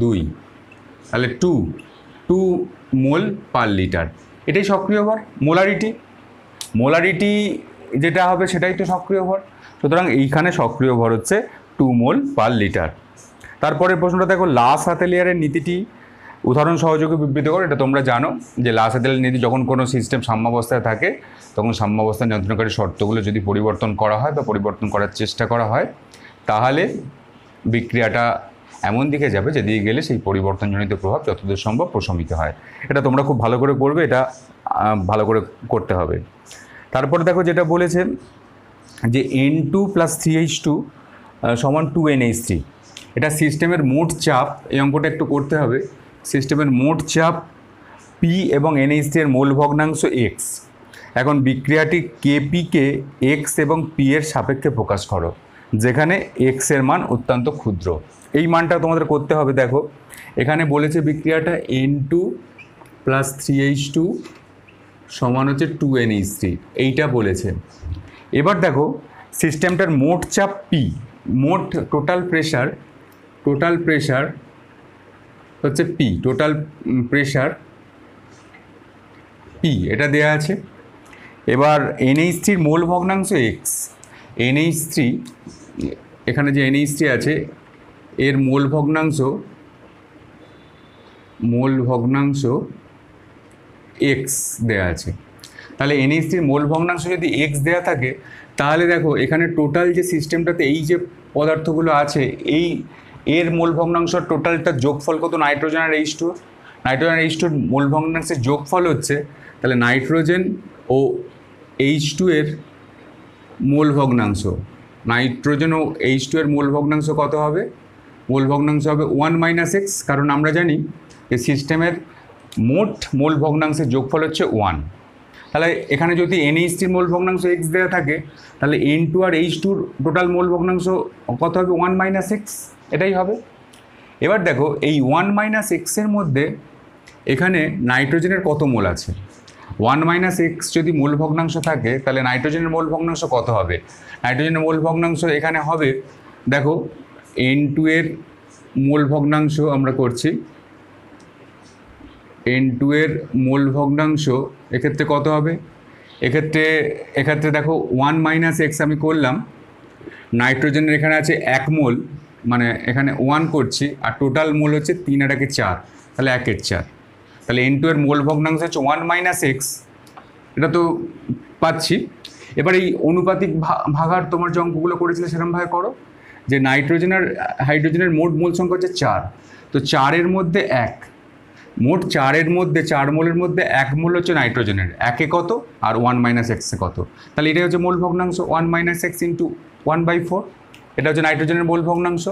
2, তাহলে 2 মোল পার লিটার। এটাই সক্রিয় ভর। মোলারিটি যেটা হবে সেটাই তো সক্রিয় ভর। সুতরাং এইখানে সক্রিয় ভর হচ্ছে 2 মোল পার লিটার। তারপরে প্রশ্নটা দেখো, লা সাতেলিয়ারের নীতিটি উদাহরণ সহযোগে বিবৃত করো। এটা তোমরা জানো যে লা সাতেলিয়ারের নীতি, যখন কোনো সিস্টেম সাম্যাবস্থায় থাকে তখন সাম্যাবস্থা নিয়ন্ত্রণকারী শর্তগুলো যদি পরিবর্তন করা হয় বা পরিবর্তন করার চেষ্টা করা হয়, তাহলে বিক্রিয়াটা এমন দিকে যাবে যেদিকে গেলে সেই পরিবর্তনজনিত প্রভাব যতদূর সম্ভব প্রশমিত হয়। এটা তোমরা খুব ভালো করে করবে, এটা ভালো করে করতে হবে। তারপরে দেখো যেটা বলেছে যে N2 + 3H2 = 2NH3। এটা সিস্টেমের মোট চাপ, এই অঙ্কটা একটু করতে হবে। সিস্টেমের মোট চাপ P এবং NH3 এর মোল ভগ্নাংশ X। এখন বিক্রিয়াটি KP-কে X এবং P এর সাপেক্ষে প্রকাশ করো, যেখানে X এর মান অত্যন্ত ক্ষুদ্র। এই মানটা তোমাদের করতে হবে। দেখো এখানে বলেছে বিক্রিয়াটা N2 + 3H2 = 2NH3, এইটা বলেছে। এবার দেখো সিস্টেমটার মোট চাপ P, মোট টোটাল প্রেশার হচ্ছে P, টোটাল প্রেশার P, এটা দেয়া আছে। এবার NH3 মোল ভগ্নাংশ X, NH3 এখানে যে NH3 আছে এর মোল ভগ্নাংশ X দেয়া আছে। তাহলে NH3 মোল ভগ্নাংশ যদি X দেয়া থাকে, তাহলে দেখো এখানে টোটাল যে সিস্টেমটাতে এই যে পদার্থগুলো আছে, এই এর মোল ভগ্নাংশ টোটালটা যোগফল কত? নাইট্রোজেন আর H2। নাইট্রোজেন আর H2 মোল ভগ্নাংশের যোগফল হচ্ছে, তাহলে নাইট্রোজেন ও H2 এর মোল ভগ্নাংশ, নাইট্রোজেন ও H2 এর মোল ভগ্নাংশ কত হবে? মোল ভগ্নাংশ হবে 1 - X, কারণ আমরা জানি যে সিস্টেমের মোট মোল ভগ্নাংশের যোগফল হচ্ছে 1। তাহলে এখানে যদি NH3 মোল ভগ্নাংশ X দেওয়া থাকে, তাহলে N2 আর H2 টোটাল মোল ভগ্নাংশ কত হবে? 1 - X, এটাই হবে। এবার দেখো এই 1 - X এর মধ্যে এখানে নাইট্রোজেনের কত মোল আছে? 1 - X যদি মোল ভগ্নাংশ থাকে, তাহলে নাইট্রোজেনের মোল ভগ্নাংশ কত হবে? নাইট্রোজেনের মোল ভগ্নাংশ এখানে হবে, দেখো N2 এর মোল ভগ্নাংশ আমরা করছি, N2 এর মোল ভগ্নাংশ এক্ষেত্রে কত হবে? এক্ষেত্রে দেখো 1 - X আমি করলাম, নাইট্রোজেনের এখানে আছে 1 মোল, মানে এখানে 1 করছি, আর টোটাল মোল হচ্ছে 3 আর 1 4, তাহলে 1 এর 4। তাহলে N2 এর মোল ভগ্নাংশ হচ্ছে 1 - X, এটা তো পাচ্ছি। এবার এই অনুপাতিক ভাগার তোমার যে অঙ্কগুলো করেছিলে সেরকমভাবে করো, যে নাইট্রোজেন আর হাইড্রোজেনের মোট মোল সংখ্যা হচ্ছে 4, তো 4-এর মধ্যে 1, মোট 4-এর মধ্যে 4 মোলের মধ্যে 1 মোল হচ্ছে নাইট্রোজেনের, 1-এ কত আর 1 - X-এ কত, তাহলে এটাই হচ্ছে মোল ভগ্নাংশ 1 - X × 1/4, এটা হচ্ছে নাইট্রোজেনের মোল ভগ্নাংশ।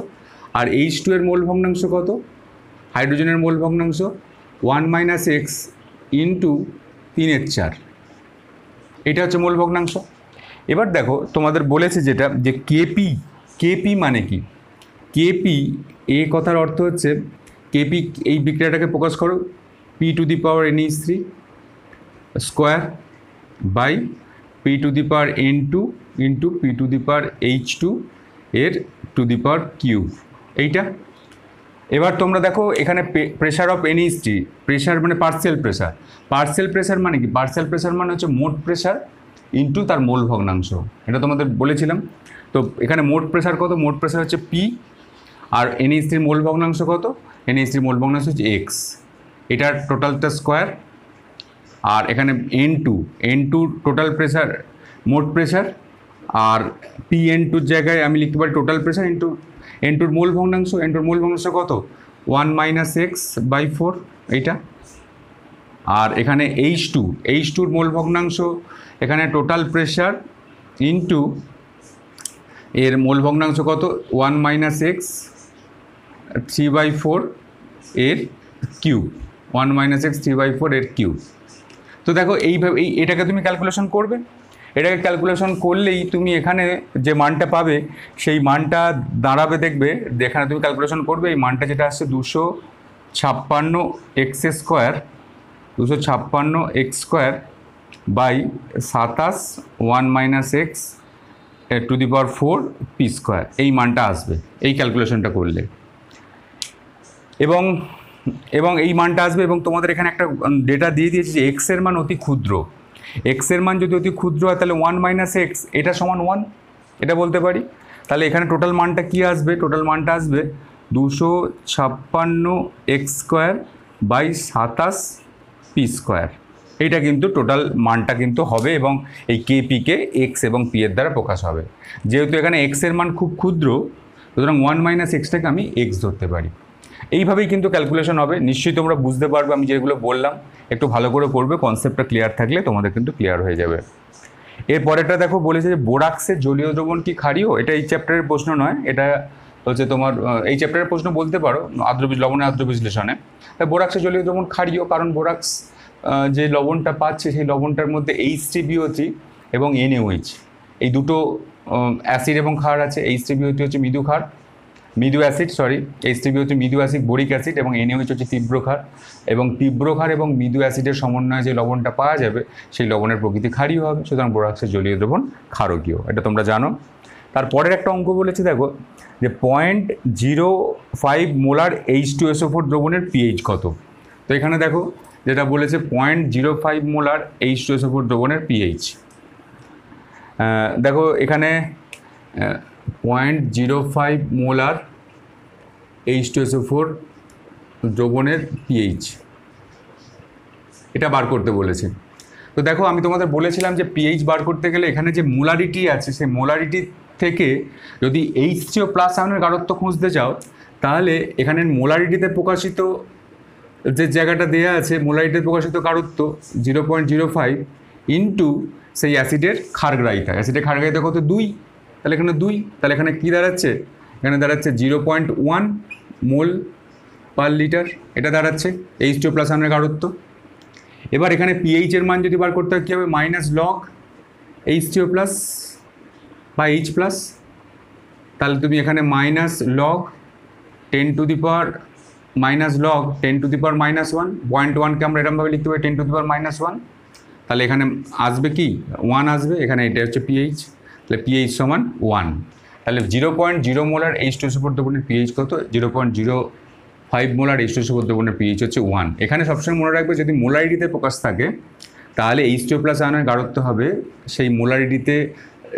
আর H2 এর মোল ভগ্নাংশ কত? হাইড্রোজেনের মোল ভগ্নাংশ 1 - X × 3 এর 4, এটা হচ্ছে মোল ভগ্নাংশ। এবার দেখো তোমাদের বলেছে যেটা, যে কেপি মানে কি? কেপি, এ কথার অর্থ হচ্ছে কেপি, এই বিক্রিয়াটাকে প্রকাশ করো P⁴NH3² বাই P⁴N2 × P⁴H2 এর টু দি পাওয়ার কিউব, এইটা। এবার তোমরা দেখো এখানে প্রেশার অফ NH3, প্রেশার মানে পার্সিয়াল প্রেশার মানে কি? পার্সিয়াল প্রেশার মানে হচ্ছে মোট প্রেশার ইন্টু তার মোল ভগ্নাংশ, এটা তোমাদের বলেছিলাম। তো এখানে মোট প্রেশার কত? মোট প্রেশার হচ্ছে P, আর NH3 মোল ভগ্নাংশ কত? NH3 মোল ভগ্নাংশ হচ্ছে X, এটার টোটালটা স্কোয়ার। আর এখানে N2 টোটাল প্রেশার, মোট প্রেশার, আর PN2-র জায়গায় আমি লিখতে পারি টোটাল প্রেশার ইন্টু N2-র মোল ভগ্নাংশ। N2-র মোল ভগ্নাংশ কত? 1 - X/4, এইটা। আর এখানে H2-র মোল ভগ্নাংশ, এখানে টোটাল প্রেশার ইন্টু এর মোল ভগ্নাংশ কত? 1 - X 3/4 এর কিউব, 1 - X 3/4 এর কিউব। তো দেখো এইভাবে এটাকে তুমি ক্যালকুলেশন করবে, এটাকে ক্যালকুলেশন করলেই তুমি এখানে যে মানটা পাবে সেই মানটা দাঁড়াবে, দেখবে এখানে তুমি ক্যালকুলেশন করবে, এই মানটা যেটা আসছে 256x² 256x² by 27 1 - X ⁴ P², এই মানটা আসবে এই ক্যালকুলেশনটা করলে। এবং এবং এই মানটা আসবে, এবং তোমাদের এখানে একটা ডেটা দিয়ে দিয়েছে যে এক্স এর মান অতি ক্ষুদ্র। এক্স এর মান যদি অতি ক্ষুদ্র হয় তাহলে 1 মাইনাস এক্স এটা সমান 1, এটা বলতে পারি। তাহলে এখানে টোটাল মানটা কি আসবে? টোটাল মানটা আসবে 256 X square by 27 P square. এইটা কিন্তু টোটাল মানটা কিন্তু হবে, এবং এই কেপিকে এক্স এবং পি এর দ্বারা প্রকাশ হবে। যেহেতু এখানে এক্স এর মান খুব ক্ষুদ্র, সুতরাং 1 মাইনাস এক্সটাকে আমি এক্স ধরতে পারি। এইভাবেই কিন্তু ক্যালকুলেশন হবে। নিশ্চয়ই তোমরা বুঝতে পারবে আমি যেগুলো বললাম, একটু ভালো করে করবে, কনসেপ্টটা ক্লিয়ার থাকলে তোমাদের কিন্তু ক্লিয়ার হয়ে যাবে। এর পরেরটা দেখো, বলেছে যে বোরাক্সের জলীয় দ্রবণ কি ক্ষারীয়? এটা এই চ্যাপ্টারের প্রশ্ন নয়, এটা হচ্ছে তোমার এই চ্যাপ্টারের প্রশ্ন বলতে পারো লবণের আদ্র বিশ্লেষণে। বোরাক্সের জলীয় দ্রবণ ক্ষারীয়, কারণ বোরাক্স যে লবণটা পাচ্ছে সেই লবণটার মধ্যে H3BO3 এবং NaOH এই দুটো অ্যাসিড এবং ক্ষার আছে। H3BO3 হচ্ছে মৃদু ক্ষার, মৃদু অ্যাসিড, H3BO3 মৃদু অ্যাসিড বোরিক অ্যাসিড, এবং NaOH হচ্ছে তীব্র ক্ষার। এবং তীব্র ক্ষার এবং মৃদু অ্যাসিডের সমন্বয়ে যে লবণটা পাওয়া যাবে সেই লবণের প্রকৃতি ক্ষারীয় হবে, সুতরাং বোরাক্সের জলীয় দ্রবণ ক্ষারকীয়, এটা তোমরা জানো। তারপরের একটা অঙ্ক বলেছে দেখো, যে 0.05 মোলার H2SO4 দ্রবণের পিএইচ কত? তো এখানে দেখো যেটা বলেছে 0.05 মোলার H2SO4 দ্রবণের পিএইচ। দেখো এখানে 0.05 মোলার H2SO4 দ্রবণের পিএইচ এটা বার করতে বলেছে। তো দেখো আমি তোমাদের বলেছিলাম যে পিএইচ বার করতে গেলে এখানে যে মোলারিটি আছে সেই মোলারিটি থেকে যদি H3O+ আয়নের গাঢ়ত্ব খুঁজতে চাও, তাহলে এখানে মোলারিটিতে প্রকাশিত যে জায়গাটা দেওয়া আছে, মোলারিটিতে প্রকাশিত গাঢ়ত্ব 0.05 ইন্টু সেই অ্যাসিডের ক্ষারগ্রাহিতা। অ্যাসিডের ক্ষারগ্রাহিতা কত? 2। তাহলে এখানে 2, তাহলে এখানে কী দাঁড়াচ্ছে? এখানে দাঁড়াচ্ছে 0.1 মোল পার লিটার, এটা দাঁড়াচ্ছে H2O+ আয়নের গাঢ়ত্ব। এবার এখানে পিএইচ এর মান যদি বার করতে হয় কী হবে? মাইনাস লগ H3O+ বা H+, তাহলে তুমি এখানে minus log 10 to the power -1, 0.1কে আমরা এরকমভাবে লিখতে পারি 10 টু দি পাওয়ার -1। তাহলে এখানে আসবে কি? 1 আসবে, এখানে এটা হচ্ছে পিএইচ, তাহলে পিএইচ সমান 1। তাহলে 0.0 মোলার H2SO4 দ্রবণের পিএইচ কত? 0.05 মোলার H2SO4 দ্রবণের পিএইচ হচ্ছে 1। এখানে সবসময় মনে রাখবে যদি মোলারিটিতে প্রকাশ থাকে তাহলে H2O+ আয়নের গাঢ়ত্ব হবে সেই মোলারিটিতে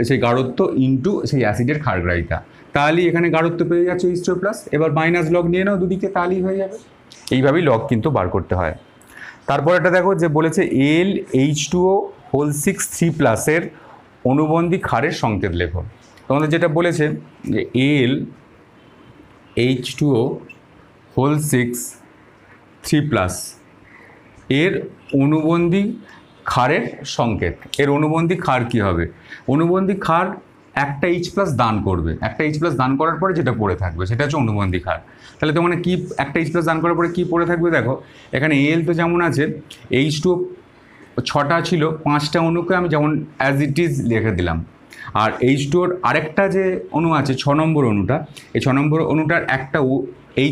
সেই গাঢ়ত্ব ইন্টু সেই অ্যাসিডের ক্ষারগ্রাহিতা, তাহলেই এখানে গাঢ়ত্ব পেয়ে যাচ্ছে H2O+। এবার মাইনাস লগ নিয়ে নাও দুদিকে, তাহলেই হয়ে যাবে। এইভাবেই লগ কিন্তু বার করতে হয়। তারপর এটা দেখো যে বলেছে Al(H2O)6 এর অনুবন্ধী ক্ষারের সংকেত লেখো। তোমাদের যেটা বলেছে যে Al(H2O)6 এর অনুবন্ধী ক্ষারের সংকেত, এর অনুবন্ধী ক্ষার কী হবে? অনুবন্ধী ক্ষার একটা H+ দান করবে, একটা H+ দান করার পরে যেটা পড়ে থাকবে সেটা হচ্ছে অনুবন্ধী ক্ষার। তাহলে তোমার কি একটা H+ দান করার পরে কী পড়ে থাকবে? দেখো এখানে Al তো যেমন আছে, H2O 6টা ছিল, 5টা অণুকে আমি যেমন অ্যাজ ইট ইজ লিখে দিলাম। আর H2ওর আরেকটা যে অণু আছে 6 নম্বর অণুটা, এই 6 নম্বর অণুটার একটা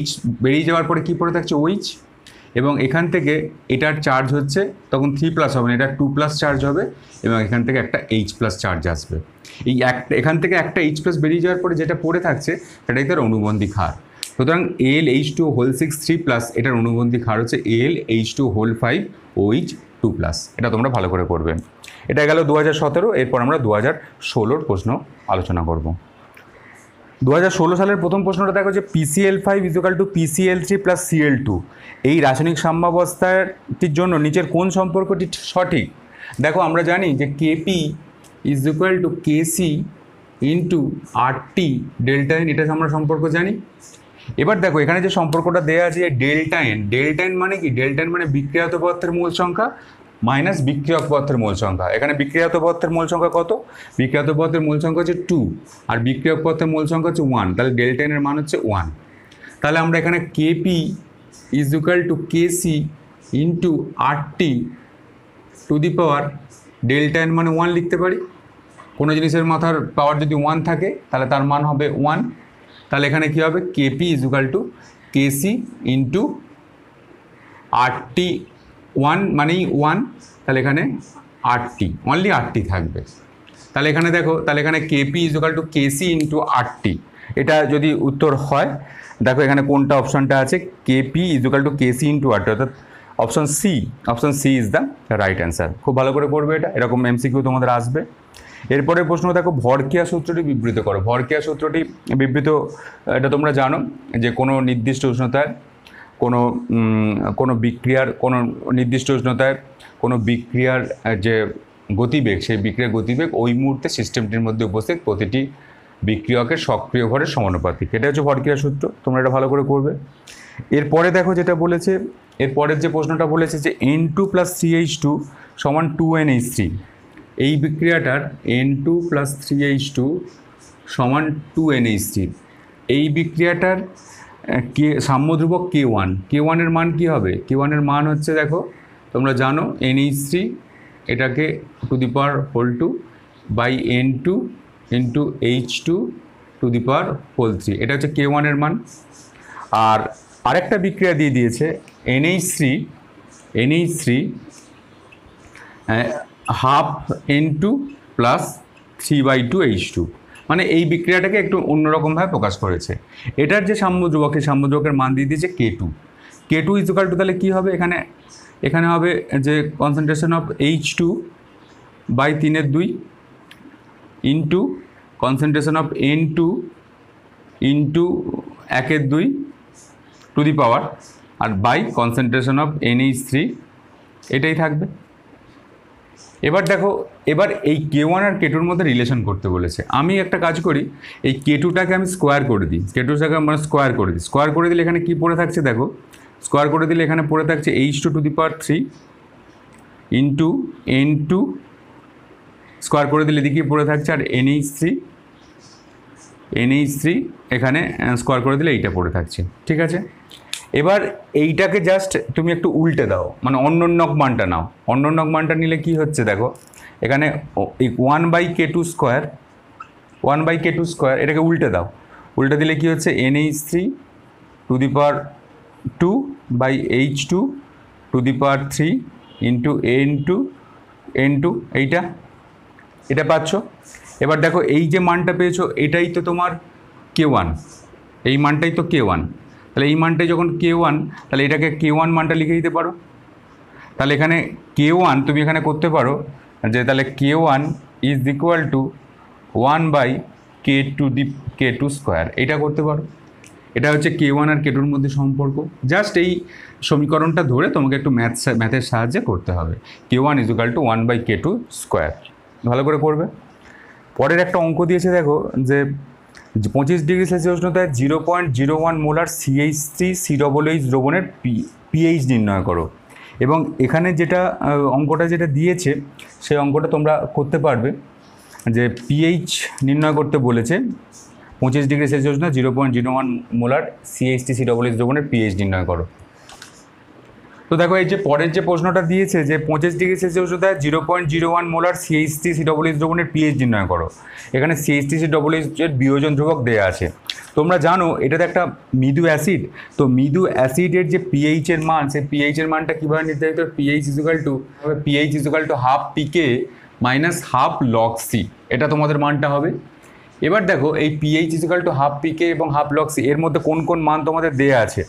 H বেরিয়ে যাওয়ার পরে কী পড়ে থাকছে? OH। এবং এখান থেকে এটার চার্জ হচ্ছে তখন 3+ হবে না, এটা 2+ চার্জ হবে, এবং এখান থেকে একটা H+ চার্জ আসবে। এই এখান থেকে একটা H+ বেরিয়ে যাওয়ার পরে যেটা পড়ে থাকছে সেটাই তার অনুবন্ধী ক্ষার। সুতরাং Al(H2O)6 এটার অনুবন্ধী ক্ষার হচ্ছে Al(H2O)5OH2+। এটা তোমরা ভালো করে করবে। এটা গেল 2017। এরপর আমরা 2016 প্রশ্ন আলোচনা করব। 2016 সালের প্রথম প্রশ্নটা দেখো যে PCl5 = PCl3 + Cl2 এই রাসায়নিক সাম্যাবস্থাটির জন্য নিচের কোন সম্পর্কটি সঠিক? দেখো আমরা জানি যে Kp = Kc × RT delta n, এটা আমরা সম্পর্ক জানি। এবার দেখো এখানে যে সম্পর্কটা দেওয়া আছে ডেল্টা n, ডেল্টা n মানে কি? ডেল্টা n মানে বিক্রিয়াত পদার্থের মোল সংখ্যা মাইনাস বিক্রিয়ক পদার্থের মোল সংখ্যা। এখানে বিক্রিয়াত পদার্থের মোল সংখ্যা কত? বিক্রিয়াত পদার্থের মোল সংখ্যা হচ্ছে 2 আর বিক্রিয়ক পদার্থের মোল সংখ্যা হচ্ছে 1, তাহলে ডেল্টা n এর মান হচ্ছে 1। তাহলে আমরা এখানে Kp = Kc × RT to the power delta n মানে 1 লিখতে পারি। কোনো জিনিসের মাথার পাওয়ার যদি 1 থাকে তাহলে তার মান হবে 1। তাহলে এখানে কী হবে? Kp = Kc × RT, 1 মানেই 1, তাহলে এখানে RT, অনলি RT থাকবে। তাহলে এখানে দেখো, তাহলে এখানে Kp = Kc × RT, এটা যদি উত্তর হয়, দেখো এখানে কোনটা অপশনটা আছে, KP is equal to KC into R T, অর্থাৎ option C is the right answer. খুব ভালো করে করবে এটা, এরকম এমসিকিউ তোমাদের আসবে। এরপরে প্রশ্ন দেখো, ভরক্রিয়া সূত্রটি বিবৃত করো। ভরক্রিয়া সূত্রটি বিবৃত, এটা তোমরা জানো যে কোনো নির্দিষ্ট উষ্ণতায় কোনো বিক্রিয়ার কোনো নির্দিষ্ট উষ্ণতায় কোনো বিক্রিয়ার যে গতিবেগ, সেই বিক্রিয়ার গতিবেগ ওই মুহূর্তে সিস্টেমটির মধ্যে উপস্থিত প্রতিটি বিক্রিয়কের সক্রিয় ভরের সমানুপাতিক। এটা হচ্ছে ভরক্রিয়া সূত্র, তোমরা এটা ভালো করে করবে। এরপরে দেখো যেটা বলেছে, এরপরের যে প্রশ্নটা বলেছে যে N2 + 3H2 সমান 2NH3। এই বিক্রিয়াটার N2 + 3H2 সমান 2NH3, এই বিক্রিয়াটার সাম্য ধ্রুবক K1 এর মান কি হবে? K1 এর মান হচ্ছে, দেখো তোমরা জানো NH3 এটাকে to the power whole 2 by N2 into H2 to the power whole 3, এটা হচ্ছে K1 এর মান। আর আরেকটা বিক্রিয়া দিয়ে দিয়েছে NH3 half N2 plus 3/2 H2, মানে এই বিক্রিয়াটাকে একটু অন্যরকমভাবে প্রকাশ করেছে। এটার যে সাম্য ধ্রুবক, সেই সাম্য ধ্রুবকের মান দিয়ে দিয়েছে K2 ইজুকাল টু, তাহলে কী হবে এখানে হবে যে concentration of H2 by 3/2 into concentration of N2 into 1/2 to the power, আর বাই কনসেন্ট্রেশন অফ NH3, এটাই থাকবে। এবার দেখো, এবার এই K1 আর K2-র মধ্যে রিলেশন করতে বলেছে। আমি একটা কাজ করি, এই K2টাকে আমি স্কোয়ার করে দিই, K2টাকে আমরা স্কোয়ার করে দিলে এখানে কি পড়ে থাকছে, দেখো স্কোয়ার করে দিলে এখানে পড়ে থাকছে H2 to the power 3 into N2, square করে দিলে এদিকে পড়ে থাকছে আর NH3 এখানে স্কোয়ার করে দিলে এইটা পড়ে থাকছে, ঠিক আছে। এবার এইটাকে জাস্ট তুমি একটু উল্টে দাও, মানে অন্যন্যক মানটা নাও। অন্যন্যক মানটা নিলে কি হচ্ছে, দেখো এখানে 1/K2 স্কোয়ার, এটাকে উল্টে দাও। উল্টে দিলে কি হচ্ছে, NH3 to the power 2 by H2 to the power 3 into N2 এটা পাচ্ছ। এবার দেখো এই যে মানটা পেয়েছো, এটাই তো তোমার K1, এই মানটাই তো K1। তাহলে এই মানটাই যখন K1, তাহলে এটাকে K1 মানটা লিখে দিতে পারো। তাহলে এখানে K1 তুমি এখানে করতে পারো যে, তাহলে K1 is equal two 1/K2 square, এটা করতে পারো। এটা হচ্ছে K1 আর K2-র মধ্যে সম্পর্ক। জাস্ট এই সমীকরণটা ধরে তোমাকে একটু ম্যাথের সাহায্যে করতে হবে। K1 is equal two 1/K2 square, ভালো করে করবে। পরের একটা অঙ্ক দিয়েছে, দেখো যে 25 ডিগ্রি সেলসিয়াস উষ্ণতায় 0.01 মোলার CH3COOH দ্রবণের pH নির্ণয় করো। এবং এখানে যেটা অঙ্কটা যেটা দিয়েছে, সেই অঙ্কটা তোমরা করতে পারবে যে pH নির্ণয় করতে বলেছে 25 ডিগ্রি সেলসিয়াস উষ্ণতায় 0.01 মোলার CH3COOH দ্রবণের pH নির্ণয় করো। তো দেখো এই যে পরের যে প্রশ্নটা দিয়েছে যে 25 ডিগ্রি সেলসিয়াস উষ্ণতায় 0.01 মোলার CH3COOH দ্রবণের pH নির্ণয় করো। এখানে CH3COOH এর বিয়োজন ধ্রুবক দেওয়া আছে। তোমরা জানো এটাতে একটা মৃদু অ্যাসিড, তো মৃদু অ্যাসিডের যে pH এর মান, সেই pH এর মানটা কীভাবে নির্ধারিত? pH equal to half PK minus half log C, এটা তোমাদের মানটা হবে। এবার দেখো এই pH equal to half PK এবং হাফ log C এর মধ্যে কোন কোন মান তোমাদের দেওয়া আছে।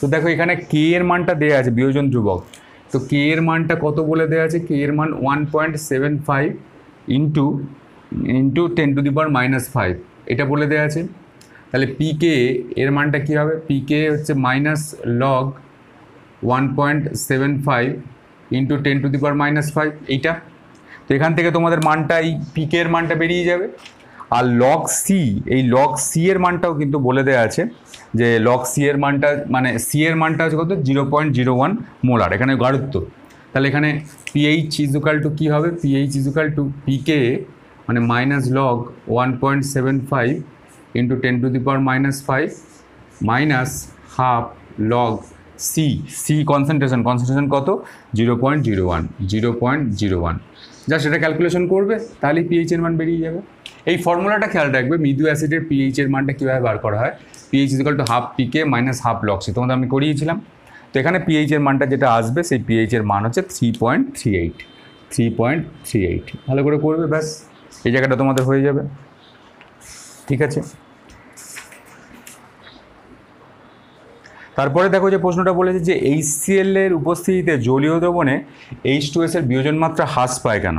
তো দেখো এখানে K এর মানটা দেওয়া আছে, বিয়োজন ধ্রুবক। তো K এর মানটা কত বলে দেওয়া আছে? K এর মান 1.75 ইন্টু 10 টু দি পাওয়ার -5, এটা বলে দেওয়া আছে। তাহলে PK এর মানটা কী হবে? PK হচ্ছে minus log 1.75 into 10 to the power -5, এইটা। তো এখান থেকে তোমাদের মানটা, এই PK এর মানটা বেরিয়ে যাবে। আর log C, এই log C এর মানটাও কিন্তু বলে দেওয়া আছে যে log C এর মানটা, মানে C এর মানটা হচ্ছে কত? 0.01 মোলার, এখানে গাঢ়ত্ব। তাহলে এখানে pH ইজুকাল টু কী হবে? pH ইজুকাল টু PK মানে minus log 1.75 into 10 to the power -5 minus half log C concentration কত? 0.01। জাস্ট এটা ক্যালকুলেশন করবে, তাহলেই pH এর মান বেরিয়ে যাবে। এই ফর্মুলাটা খেয়াল রাখবে, মৃদু অ্যাসিডের pH এর মানটা কীভাবে বার করা হয়। pH equal to half PK minus half log C, তোমাদের আমি করিয়েছিলাম। তো এখানে pH এর মানটা যেটা আসবে, সেই pH এর মান হচ্ছে 3.38। ভালো করে করবে, ব্যাস এই জায়গাটা তোমাদের হয়ে যাবে, ঠিক আছে। তারপরে দেখো যে প্রশ্নটা বলেছে যে HCl এর উপস্থিতিতে জলীয় দ্রবণে H2S এর বিয়োজন মাত্রা হ্রাস পায় কেন।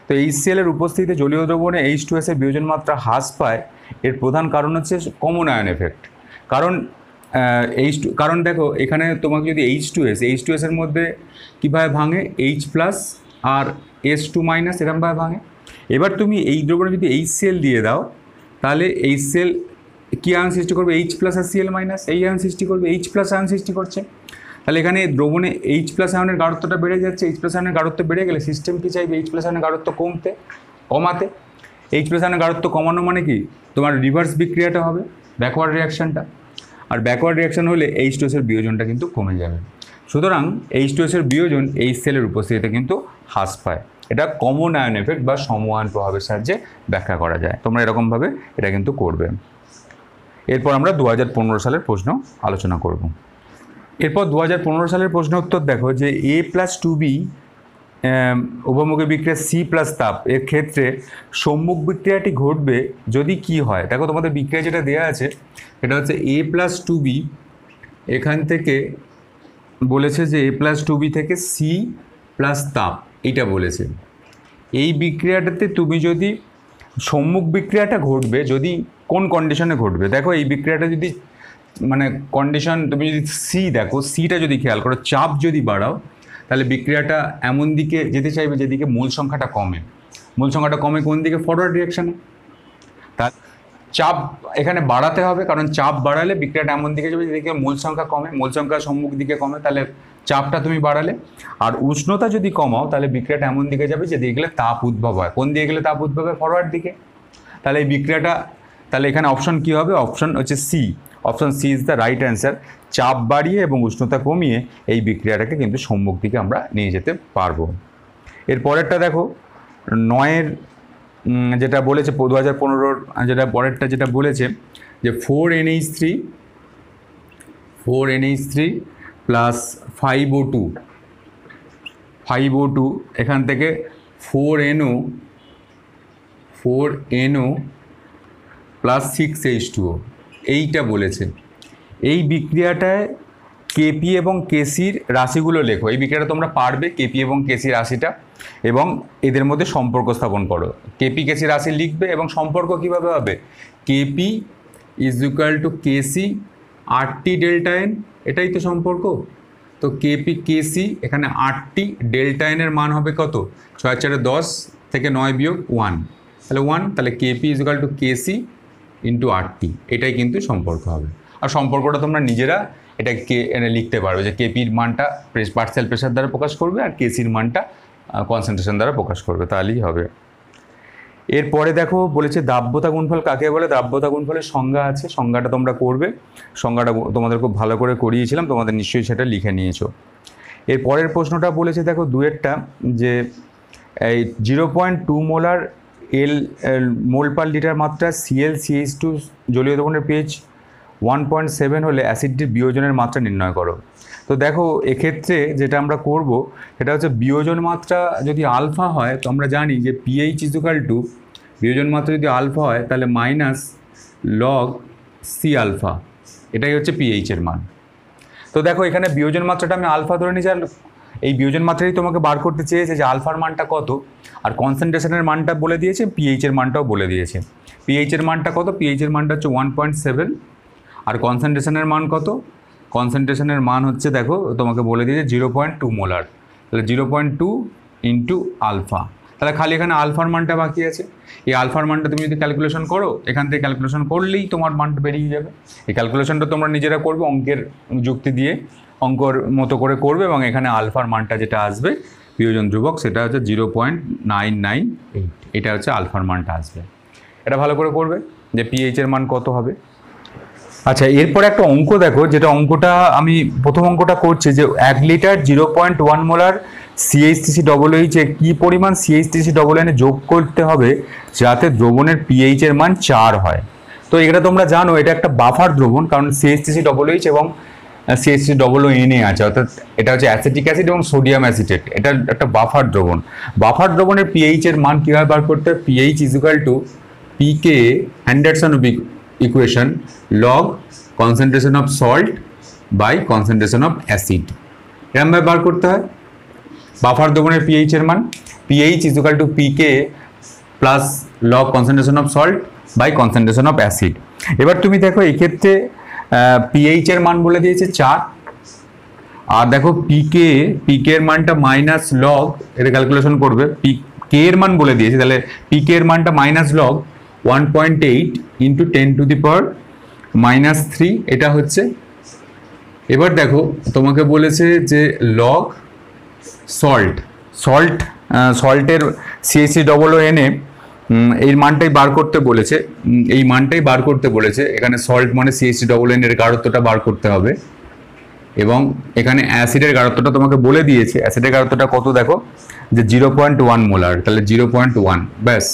তো HCl এর উপস্থিতিতে জলীয় দ্রবণে H2S এর বিয়োজন মাত্রা হ্রাস পায়, এর প্রধান কারণ হচ্ছে কমন আয়ন এফেক্ট। কারণ দেখো এখানে তোমাকে যদি H2S এর মধ্যে কীভাবে ভাঙে, H+ আর S2- এরকমভাবে ভাঙে। এবার তুমি এই দ্রবণে যদি HCl দিয়ে দাও, তাহলে HCl কী আয়ন সৃষ্টি করবে, H+ আর Cl-, এই আয়ন সৃষ্টি করবে, H+ আয়ন সৃষ্টি করছে। তাহলে এখানে দ্রবণে H+ আয়নের গাঢ়ত্বটা বেড়ে যাচ্ছে। H+ আয়নের গাঢ়ত্ব বেড়ে গেলে সিস্টেম কী চাইবে, H+ আয়নের গাঢ়ত্ব কমাতে। H+ আয়নের গাঢ়ত্ব কমানো মানে কি, তোমার রিভার্স বিক্রিয়াটা হবে, ব্যাকওয়ার্ড রিয়াকশানটা। আর ব্যাকওয়ার্ড রিয়াকশান হলে H2S এর বিয়োজনটা কিন্তু কমে যাবে। সুতরাং H2S এর বিয়োজন HCl এর উপস্থিতিতে কিন্তু হ্রাস পায়। এটা কমন আয়ন এফেক্ট বা সমআয়ন প্রভাবের সাহায্যে ব্যাখ্যা করা যায়। তোমরা এরকমভাবে এটা কিন্তু করবে। এরপর আমরা 2015 সালের প্রশ্ন আলোচনা করব। এরপর 2015 সালের প্রশ্ন উত্তর দেখো যে A+2B উভমুখী বিক্রিয়া C+ তাপ এর ক্ষেত্রে সম্মুখ বিক্রিয়াটি ঘটবে যদি কি হয়। দেখো তোমাদের বিক্রিয়া যেটা দেওয়া আছে এটা হচ্ছে A+2B, এখান থেকে বলেছে যে A+2B থেকে C+ তাপ, এইটা বলেছে। এই বিক্রিয়াটাতে তুমি যদি সম্মুখ বিক্রিয়াটা ঘটবে যদি কোন কন্ডিশনে ঘটবে, দেখো এই বিক্রিয়াটা যদি মানে কন্ডিশন তুমি যদি দেখো, সিটা যদি খেয়াল করো, চাপ যদি বাড়াও তাহলে বিক্রিয়াটা এমন দিকে যেতে চাইবে যেদিকে মোল সংখ্যাটা কমে। মোল সংখ্যাটা কমে কোন দিকে, ফরওয়ার্ড রিয়াকশানে। তার চাপ এখানে বাড়াতে হবে, কারণ চাপ বাড়ালে বিক্রিয়াটা এমন দিকে যাবে যেদিকে মোল সংখ্যা কমে, মোল সংখ্যা সম্মুখ দিকে কমে, তাহলে চাপটা তুমি বাড়ালে। আর উষ্ণতা যদি কমাও তাহলে বিক্রিয়াটা এমন দিকে যাবে যে দিকে গেলে তাপ উদ্ভব হয়। কোন দিকে গেলে তাপ উদ্ভব হয়, ফরওয়ার্ড দিকে। তাহলে এই বিক্রিয়াটা, তাহলে এখানে অপশন কী হবে, অপশন হচ্ছে C. Option C is the right answer. চাপ বাড়িয়ে এবং উষ্ণতা কমিয়ে এই বিক্রিয়াটাকে কিন্তু সম্মুখ দিকে আমরা নিয়ে যেতে পারবো। এর পরেরটা দেখো 9-এর যেটা বলেছে 2015-র যেটা পরেরটা যেটা বলেছে যে 4NH3 প্লাস 5O2 এখান থেকে 4NO প্লাস 6H2O এইটা বলেছে। এই বিক্রিয়াটায় কেপি এবং কেসির রাশিগুলো লেখো। এই বিক্রিয়াটা তোমরা পারবে, কেপি এবং কেসি রাশিটা, এবং এদের মধ্যে সম্পর্ক স্থাপন করো। কেপি কেসি রাশি লিখবে এবং সম্পর্ক কিভাবে হবে, KP is equal to KC RT delta N, এটাই তো সম্পর্ক। তো কেপি কেসি এখানে RT ডেল্টা এনের মান হবে কত, 6×4=10 থেকে 9 বিয়োগ 1, তাহলে 1, তাহলে KP is equal to KC into RT, এটাই কিন্তু সম্পর্ক হবে। আর সম্পর্কটা তোমরা নিজেরা এটা লিখতে পারবে যে কেপির মানটা পার্সিয়াল প্রেশার দ্বারা প্রকাশ করবে আর কেসির মানটা কনসেন্ট্রেশন দ্বারা প্রকাশ করবে, তাহলেই হবে। এরপরে দেখো বলেছে দ্রাব্যতা গুণফল কাকে বলে। দ্রাব্যতা গুণফলের সংজ্ঞা আছে, সংজ্ঞাটা তোমরা করবে। সংজ্ঞাটা তোমাদের খুব ভালো করে করিয়েছিলাম, তোমাদের নিশ্চয়ই সেটা লিখে নিয়েছো। এর পরের প্রশ্নটা বলেছে দেখো দুয়েরটা যে এই 0.2 মোলার মোল পার লিটার মাত্রা ClCH2 জলীয় দ্রবণের pH 1.7 হলে অ্যাসিডটির বিয়োজনের মাত্রা নির্ণয় করো। তো দেখো এক্ষেত্রে যেটা আমরা করব সেটা হচ্ছে বিয়োজন মাত্রা যদি আলফা হয়, তো আমরা জানি যে pH ইজ ইকুয়াল টু, বিয়োজন মাত্রা যদি আলফা হয় তাহলে -log C আলফা, এটাই হচ্ছে pH এর মান। তো দেখো এখানে বিয়োজন মাত্রাটা আমি আলফা ধরে নিয়েছি, আর এই বিয়োজন মাত্রাই তোমাকে বার করতে চেয়েছে যে আলফার মানটা কত, আর কনসেন্ট্রেশনের মানটা বলে দিয়েছে, pH এর মানটাও বলে দিয়েছে। pH এর মানটা কত, pH এর মানটা হচ্ছে 1.7, আর কনসেন্ট্রেশনের মান কত, কনসেন্ট্রেশনের মান হচ্ছে দেখো তোমাকে বলে দিয়েছে 0.2 মোলার, তাহলে 0.2 ইন্টু আলফা, তাহলে খালি এখানে আলফার মানটা বাকি আছে। এই আলফার মানটা তুমি যদি ক্যালকুলেশন করো, এখান থেকে ক্যালকুলেশন করলেই তোমার মানটা বেরিয়ে যাবে। এই ক্যালকুলেশনটা তোমরা নিজেরা করবে, অঙ্কের যুক্তি দিয়ে অঙ্কর মতো করে করবে, এবং এখানে আলফার মানটা যেটা আসবে বিয়োজন ধ্রুবক সেটা হচ্ছে 0.998, এটা হচ্ছে আলফার মানটা আসবে। এটা ভালো করে করবে যে pH এর মান কত হবে। আচ্ছা, এরপর একটা অঙ্ক দেখো, যেটা অঙ্কটা আমি প্রথম অঙ্কটা করছি যে 1 লিটার 0.1 মোলার CH3COOH এ কী পরিমাণ CH3COON যোগ করতে হবে যাতে দ্রবণের pH এর মান 4 হয়। তো এটা তোমরা জানো এটা একটা বাফার দ্রবণ, কারণ CH3COOH এবং CH3COON আছে, অর্থাৎ এটা হচ্ছে অ্যাসিটিক অ্যাসিড এবং সোডিয়াম অ্যাসিটেট, এটা একটা বাফার দ্রবণ। বাফার দ্রবণের pH এর মান কীভাবে বার করতে হবে, pH is equal to pKa Anderson equation log concentration of salt by concentration of acid. এরমভাবে বার করতে হয়। বাফার দ্রবণের পিএইচ এর মান, pH is equal to pK plus log concentration of salt by concentration of acid. এবার তুমি দেখো এই ক্ষেত্রে পিএইচ এর মান বলে দিয়েছে 4, আর দেখো পিকে এর মানটা মাইনাস লগ, এটা ক্যালকুলেশন করবে, কে এর মান বলে দিয়েছে, তাহলে পিকে এর মানটা মাইনাস লগ 1.8 ইন্টু 10⁻³ এটা হচ্ছে। এবার দেখো তোমাকে বলেছে যে লগ সল্টের CH3OON এই মানটাই বার করতে বলেছে, এখানে সল্ট মানে CH3OON এর গাঢ়ত্বটা বার করতে হবে, এবং এখানে অ্যাসিডের গাঢ়ত্বটা তোমাকে বলে দিয়েছে। অ্যাসিডের গাঢ়ত্বটা কত দেখো, যে 0.1 মোলার, তাহলে 0.1, ব্যাস।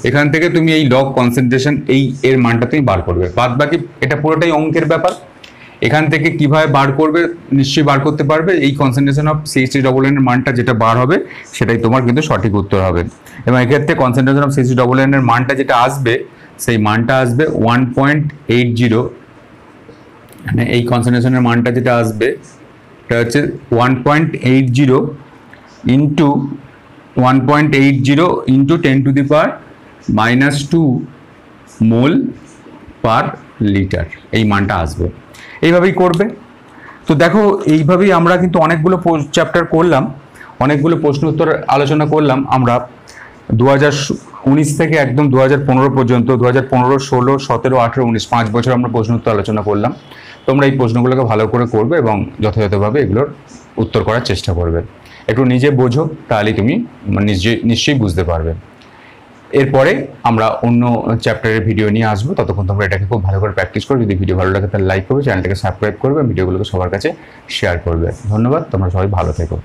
এখান থেকে তুমি এই লগ কনসেন্ট্রেশন এর মানটা তুমি বার করবে। বাদ বাকি এটা পুরোটাই অঙ্কের ব্যাপার। এখান থেকে কিভাবে বার করবে নিশ্চয়ই বার করতে পারবে। এই কনসেন্ট্রেশন অফ CH3OON এর মানটা যেটা বার হবে সেটাই তোমার কিন্তু সঠিক উত্তর হবে। এবং এক্ষেত্রে কনসেন্ট্রেশন অফ CH3OON এর মানটা যেটা আসবে সেই মানটা আসবে 1.80, মানে এই কনসেন্ট্রেশনের মানটা যেটা আসবে এটা হচ্ছে 1.80 ইন্টু 10⁻² মোল পার লিটার, এই মানটা আসবে। এইভাবেই করবে। তো দেখো এইভাবেই আমরা কিন্তু অনেকগুলো চ্যাপ্টার করলাম, অনেকগুলো প্রশ্ন উত্তর আলোচনা করলাম আমরা 2019 থেকে একদম 2015 পর্যন্ত, 2015, 16, 17, 18, 19 5 বছর আমরা প্রশ্ন উত্তর আলোচনা করলাম। তোমরা এই প্রশ্নগুলোকে ভালো করে করবে এবং যথাযথভাবে এগুলোর উত্তর করার চেষ্টা করবে। একটু নিজে বোঝো, তাহলেই তুমি নিশ্চয়ই বুঝতে পারবে। এরপরে আমরা অন্য চ্যাপ্টারের ভিডিও নিয়ে আসবো। ততক্ষণ তোমরা এটাকে খুব ভালো করে প্র্যাকটিস করো। যদি ভিডিও ভালো লাগে তাহলে লাইক করবে, চ্যানেলটাকে সাবস্ক্রাইব করবে, ভিডিওগুলোকে সবার কাছে শেয়ার করবে। ধন্যবাদ, তোমরা সবাই ভালো থেকো।